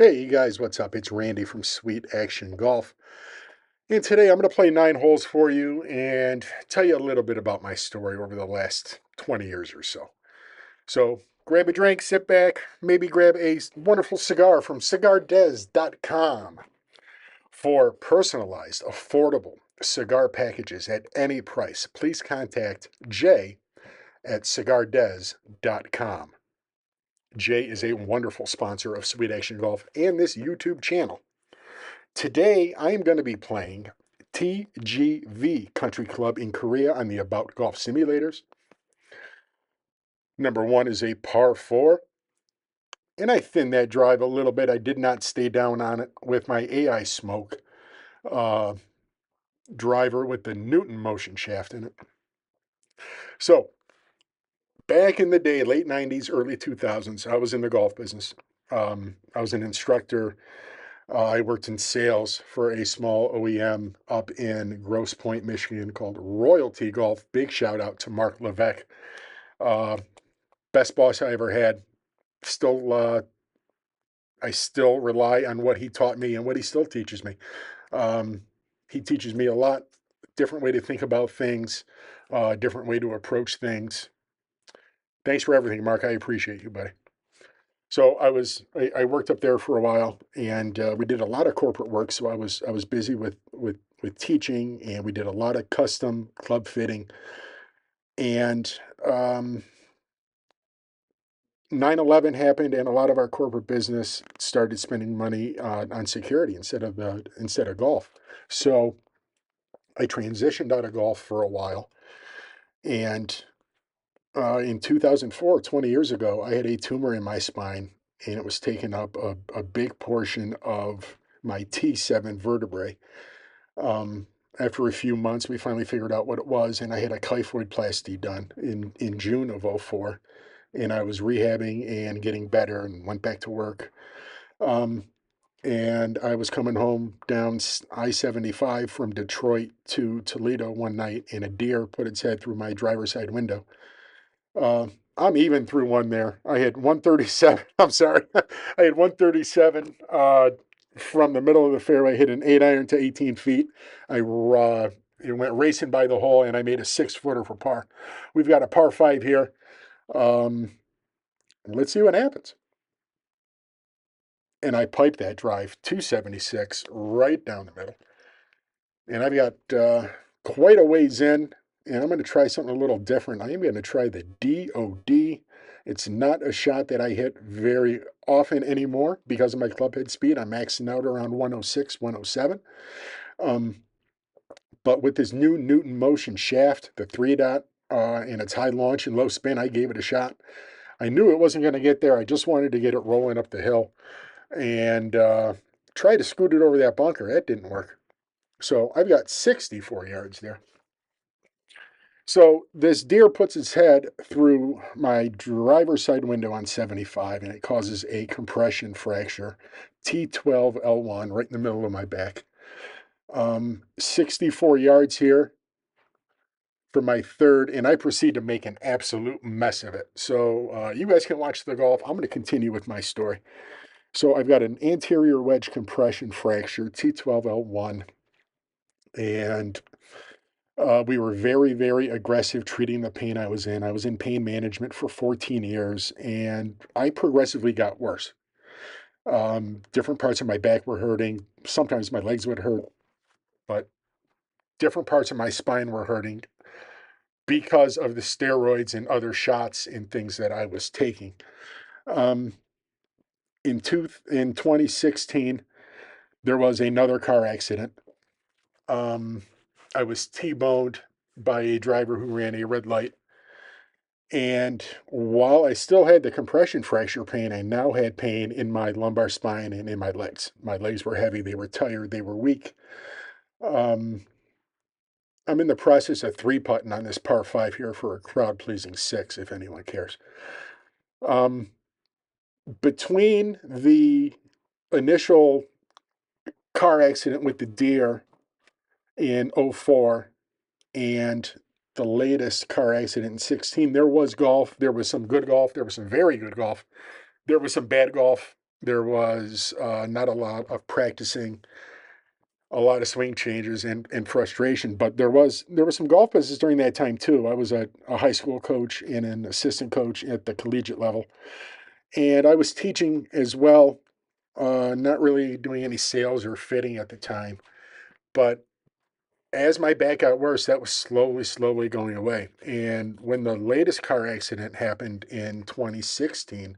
Hey, you guys, what's up? It's Randy from Sweet Action Golf. And today I'm going to play 9 holes for you and tell you a little bit about my story over the last 20 years or so. So grab a drink, sit back, maybe grab a wonderful cigar from cigardez.com for personalized, affordable cigar packages at any price. Please contact Jay at cigardez.com. Jay is a wonderful sponsor of Sweet Action Golf and this YouTube channel. Today, I am going to be playing TGV Country Club in Korea on the About Golf simulators. Number one is a par 4, and I thinned that drive a little bit. I did not stay down on it with my AI Smoke uh, driver with the Newton motion shaft in it. So, back in the day, late 90s, early 2000s, I was in the golf business. I was an instructor. I worked in sales for a small OEM up in Grosse Pointe, Michigan called Royalty Golf. Big shout out to Mark Levesque. Uh, Best boss I ever had. I still rely on what he taught me and what he still teaches me. Um, he teaches me a lot, different way to think about things, different way to approach things. Thanks for everything, Mark. I appreciate you, buddy. So I worked up there for a while, and we did a lot of corporate work. So I was busy with teaching, and we did a lot of custom club fitting. And 9/11 happened, and a lot of our corporate business started spending money on security instead of golf. So I transitioned out of golf for a while, and in 2004, 20 years ago, I had a tumor in my spine, and it was taking up a big portion of my T7 vertebrae. Um, After a few months, we finally figured out what it was, and I had a kyphoidplasty done in June of '04, and I was rehabbing and getting better and went back to work. Um, and I was coming home down I-75 from Detroit to Toledo one night, and a deer put its head through my driver's side window. Uh, I'm even through one there. I had 137. I'm sorry. I had 137 from the middle of the fairway, hit an 8 iron to 18 feet. It went racing by the hole, and I made a 6 footer for par. We've got a par 5 here. Um, let's see what happens. And I piped that drive 276 right down the middle. And I've got quite a ways in, and I'm going to try something a little different. I am going to try the DOD. It's not a shot that I hit very often anymore because of my club head speed. I'm maxing out around 106, 107. But with this new Newton motion shaft, the 3 dot, and its high launch and low spin, I gave it a shot. I knew it wasn't going to get there. I just wanted to get it rolling up the hill and try to scoot it over that bunker. That didn't work. So I've got 64 yards there. So this deer puts its head through my driver's side window on 75, and it causes a compression fracture, T12L1, right in the middle of my back. 64 yards here for my third, and I proceed to make an absolute mess of it. So you guys can watch the golf. I'm going to continue with my story. So I've got an anterior wedge compression fracture, T12L1, and we were very, very aggressive treating the pain I was in. I was in pain management for 14 years, and I progressively got worse. Different parts of my back were hurting. Sometimes my legs would hurt, but different parts of my spine were hurting because of the steroids and other shots and things that I was taking. Um, in 2016, there was another car accident. Um, I was T-boned by a driver who ran a red light. And while I still had the compression fracture pain, I now had pain in my lumbar spine and in my legs. My legs were heavy, they were tired, they were weak. Um, I'm in the process of 3-putting on this par 5 here for a crowd-pleasing 6, if anyone cares. Um, Between the initial car accident with the deer in '04 and the latest car accident in 16, there was golf. There was some good golf. There was some very good golf. There was some bad golf. There was not a lot of practicing, a lot of swing changes and frustration. But there was some golf business during that time too. I was a high school coach and an assistant coach at the collegiate level, and I was teaching as well. Not really doing any sales or fitting at the time, but as my back got worse, that was slowly going away. And when the latest car accident happened in 2016,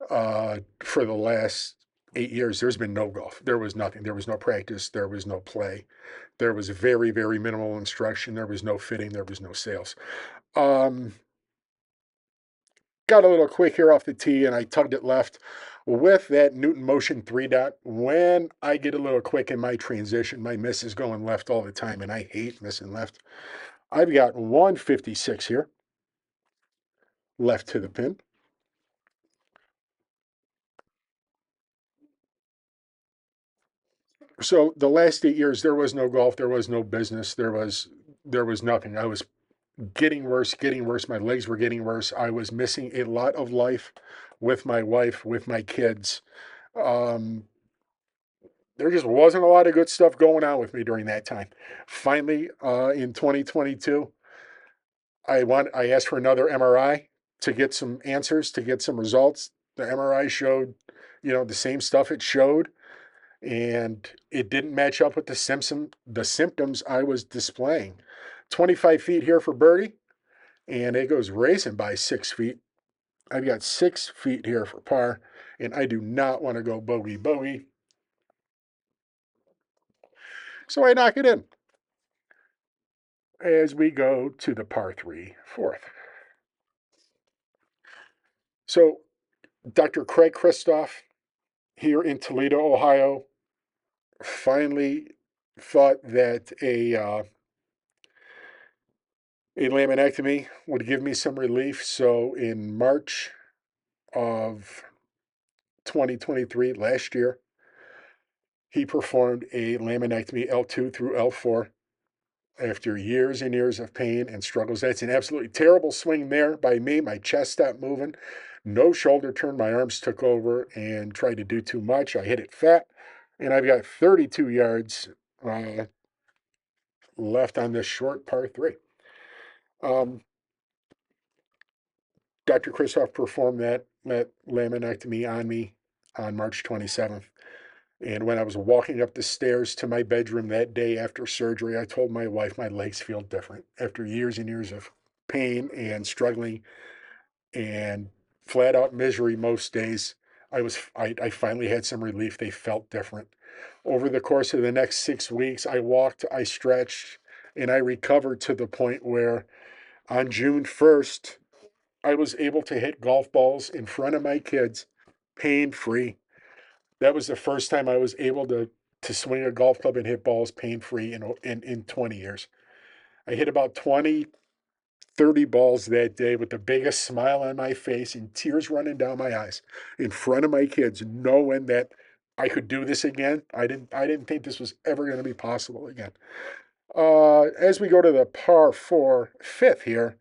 for the last 8 years, there's been no golf. There was nothing. There was no practice. There was no play. There was very minimal instruction. There was no fitting. There was no sales. Um, Got a little quick here off the tee, and I tugged it left with that Newton Motion 3 dot. When I get a little quick in my transition, my miss is going left all the time, and I hate missing left. I've got 156 here, left to the pin. So the last 8 years, there was no golf, there was no business, there was nothing. I was getting worse, getting worse. My legs were getting worse. I was missing a lot of life with my wife, with my kids. Um, there just wasn't a lot of good stuff going on with me during that time. Finally, in 2022, I asked for another MRI to get some answers, to get some results. The MRI showed, the same stuff it showed, and it didn't match up with the symptoms I was displaying. 25 feet here for birdie, and it goes racing by 6 feet. I've got 6 feet here for par, and I do not want to go bogey. So I knock it in as we go to the par three fourth. So Dr. Craig Christoph here in Toledo, Ohio, finally thought that a laminectomy would give me some relief. So in March of 2023, last year, he performed a laminectomy L2 through L4 after years and years of pain and struggles. That's an absolutely terrible swing there by me. My chest stopped moving. No shoulder turn. My arms took over and tried to do too much. I hit it fat, and I've got 32 yards left on this short par three. Um, Dr. Christoph performed that laminectomy on me on March 27th. And when I was walking up the stairs to my bedroom that day after surgery, I told my wife my legs feel different. After years and years of pain and struggling and flat out misery most days, I finally had some relief. They felt different. Over the course of the next 6 weeks, I walked, I stretched, and I recovered to the point where on June 1st, I was able to hit golf balls in front of my kids pain free. That was the first time I was able to swing a golf club and hit balls pain free in 20 years. I hit about 20, 30 balls that day with the biggest smile on my face and tears running down my eyes in front of my kids, knowing that I could do this again. I didn't think this was ever going to be possible again. As we go to the par four fifth here,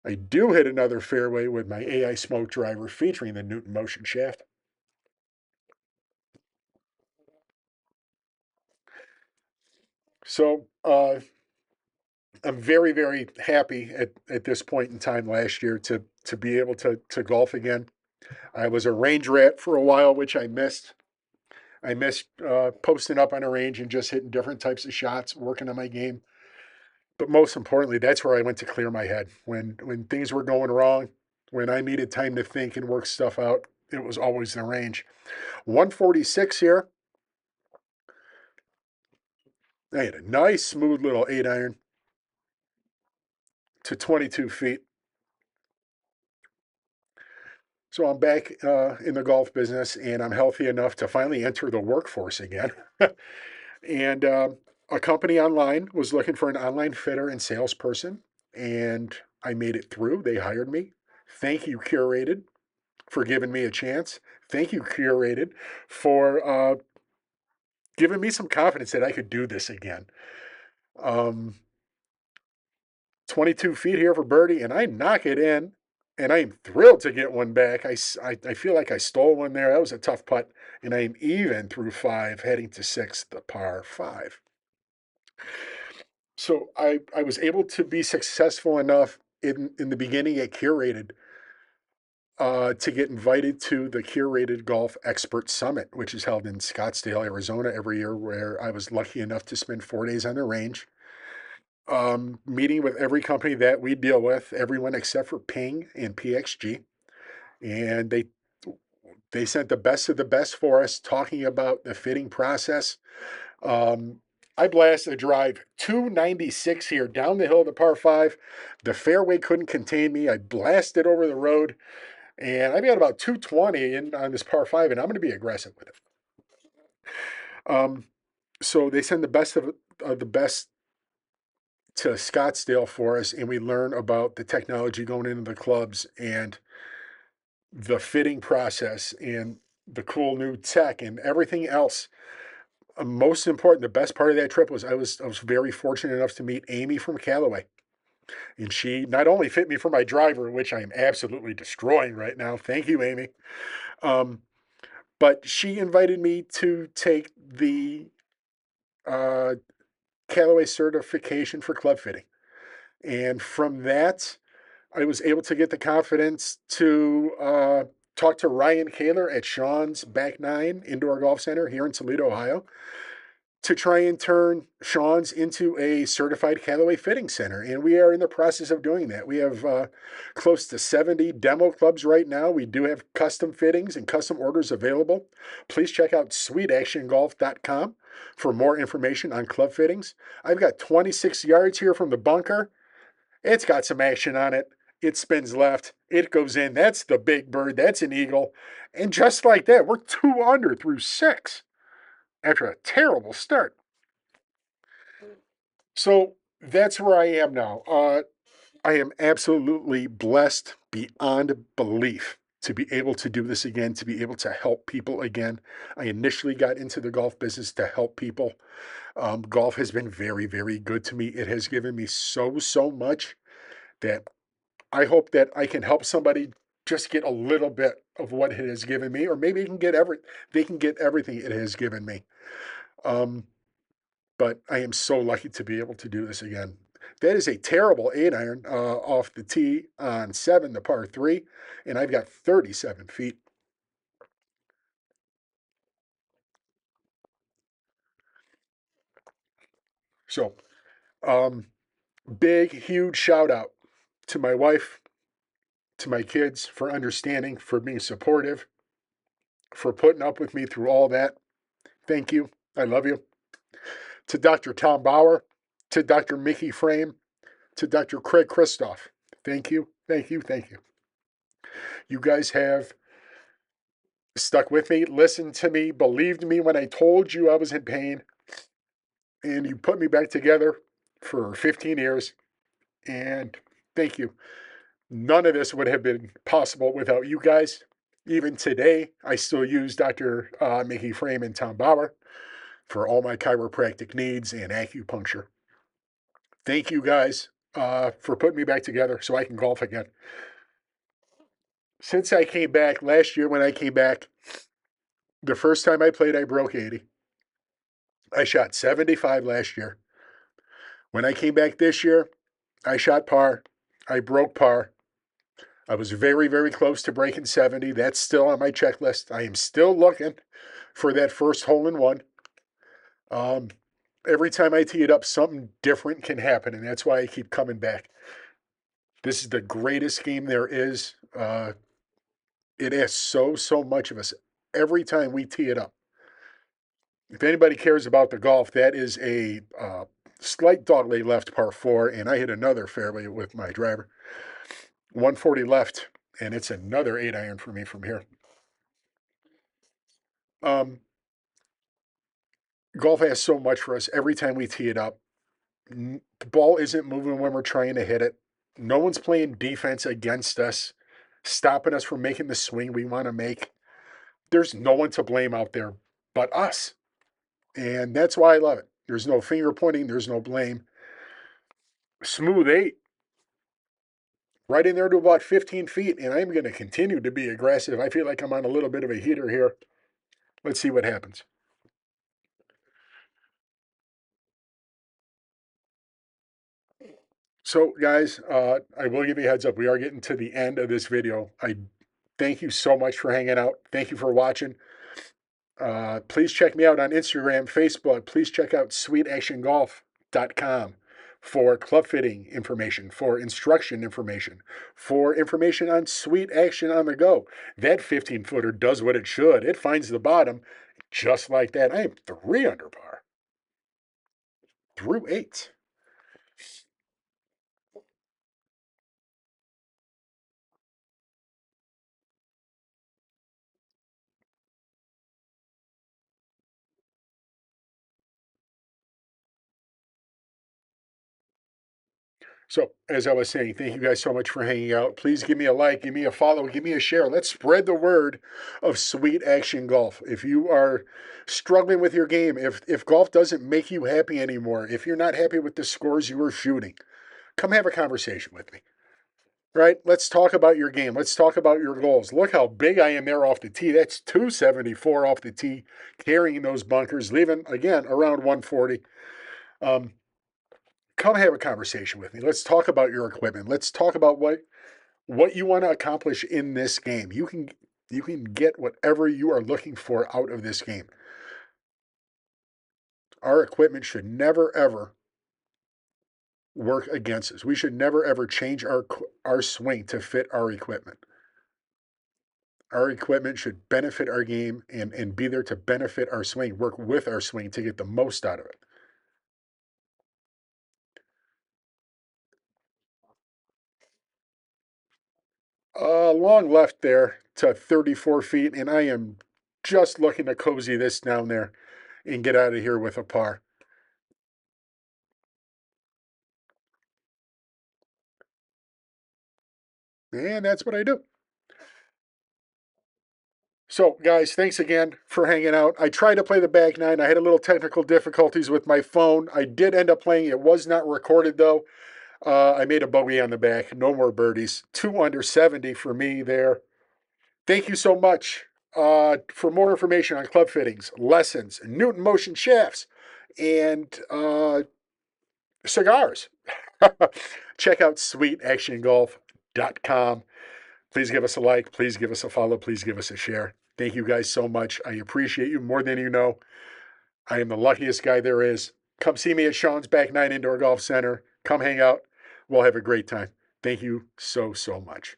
I do hit another fairway with my AI smoke driver featuring the Newton Motion shaft. So I'm very happy at this point in time last year to be able to golf again. I was a range rat for a while, which I missed. I missed posting up on a range and just hitting different types of shots, working on my game. But most importantly, that's where I went to clear my head. When things were going wrong, when I needed time to think and work stuff out, it was always the range. 146 here. I had a nice, smooth little 8 iron to 22 feet. So I'm back in the golf business, and I'm healthy enough to finally enter the workforce again. And a company online was looking for an online fitter and salesperson, and I made it through. They hired me. Thank you, Curated, for giving me a chance. Thank you, Curated, for giving me some confidence that I could do this again. Um, 22 feet here for birdie, and I knock it in and I am thrilled to get one back. I feel like I stole one there. That was a tough putt, and I am even through five, heading to six, the par five. So I was able to be successful enough in the beginning at Curated to get invited to the Curated Golf Expert Summit, which is held in Scottsdale, Arizona every year, where I was lucky enough to spend 4 days on the range, meeting with every company that we deal with, everyone except for Ping and PXG. And they sent the best of the best for us, talking about the fitting process. Um, I blasted a drive 296 here down the hill to par five. The fairway couldn't contain me. I blasted over the road, and I've got about 220 in on this par five, and I'm going to be aggressive with it. Um, so they send the best of the best to Scottsdale for us, and we learn about the technology going into the clubs and the fitting process and the cool new tech and everything else. Most important, the best part of that trip was I was very fortunate enough to meet Amy from Callaway, and she not only fit me for my driver, which I am absolutely destroying right now. Thank you, Amy. Um, but she invited me to take the uh, Callaway certification for club fitting, and from that, I was able to get the confidence to talk to Ryan Kaler at Sean's Back Nine Indoor Golf Center here in Toledo, Ohio, to try and turn Sean's into a certified Callaway fitting center. And we are in the process of doing that. We have close to 70 demo clubs right now. We do have custom fittings and custom orders available. Please check out SweetActionGolf.com for more information on club fittings. I've got 26 yards here from the bunker. It's got some action on it. It spins left. It goes in. That's the big bird. That's an eagle. And just like that, we're 2 under through six after a terrible start. So that's where I am now. I am absolutely blessed beyond belief to be able to do this again, to be able to help people again. I initially got into the golf business to help people. Golf has been very, very good to me. It has given me so much that I hope that I can help somebody just get a little bit of what it has given me, or maybe they can get everything it has given me. Um, but I am so lucky to be able to do this again. That is a terrible 8 iron off the tee on seven, the par three, and I've got 37 feet. So, um, big, huge shout out to my wife, to my kids for understanding, for being supportive, for putting up with me through all that. Thank you. I love you. To Dr. Tom Bauer, to Dr. Mickey Frame, to Dr. Craig Christoph. Thank you, thank you, thank you. You guys have stuck with me, listened to me, believed me when I told you I was in pain, and you put me back together for 15 years. And thank you. None of this would have been possible without you guys. Even today, I still use Dr. Mickey Frame and Tom Bauer for all my chiropractic needs and acupuncture. Thank you guys for putting me back together so I can golf again. Since I came back last year, when I came back, the first time I played, I broke 80. I shot 75 last year. When I came back this year, I shot par. I broke par. I was very, very close to breaking 70. That's still on my checklist. I am still looking for that first hole in one. Um, every time I tee it up, something different can happen, and that's why I keep coming back. This is the greatest game there is. It asks so much of us every time we tee it up. If anybody cares about the golf, that is a slight dogleg left par four, and I hit another fairway with my driver. 140 left, and it's another 8 iron for me from here. Um, golf has so much for us every time we tee it up. The ball isn't moving when we're trying to hit it. No one's playing defense against us, stopping us from making the swing we want to make. There's no one to blame out there but us. And that's why I love it. There's no finger pointing, there's no blame. Smooth eight. right in there to about 15 feet, and I'm going to continue to be aggressive. I feel like I'm on a little bit of a heater here. Let's see what happens. So, guys, I will give you a heads up. We are getting to the end of this video. I thank you so much for hanging out. Thank you for watching. Please check me out on Instagram, Facebook. Please check out SweetActionGolf.com for club fitting information, for instruction information, for information on Sweet Action on the go. That 15-footer does what it should. It finds the bottom just like that. I am 3 under par through 8. So, as I was saying, thank you guys so much for hanging out. Please give me a like, give me a follow, give me a share. Let's spread the word of Sweet Action Golf. If you are struggling with your game, if golf doesn't make you happy anymore, if you're not happy with the scores you are shooting, come have a conversation with me. Right? Let's talk about your game. Let's talk about your goals. Look how big I am there off the tee. That's 274 off the tee, carrying those bunkers, leaving, again, around 140. Um, Come have a conversation with me. Let's talk about your equipment. Let's talk about what you want to accomplish in this game. You can get whatever you are looking for out of this game. Our equipment should never ever work against us. We should never ever change our swing to fit our equipment. Our equipment should benefit our game and be there to benefit our swing, work with our swing to get the most out of it. Long left there to 34 feet, and I am just looking to cozy this down there and get out of here with a par. And that's what I do. So, guys, thanks again for hanging out. I tried to play the back nine. I had a little technical difficulties with my phone. I did end up playing. It was not recorded, though. I made a bogey on the back. No more birdies. 2 under 70 for me there. Thank you so much. For more information on club fittings, lessons, Newton motion shafts, and cigars, check out SweetActionGolf.com. Please give us a like. Please give us a follow. Please give us a share. Thank you guys so much. I appreciate you more than you know. I am the luckiest guy there is. Come see me at Sean's Back Nine Indoor Golf Center. Come hang out. We'll have a great time. Thank you so, so much.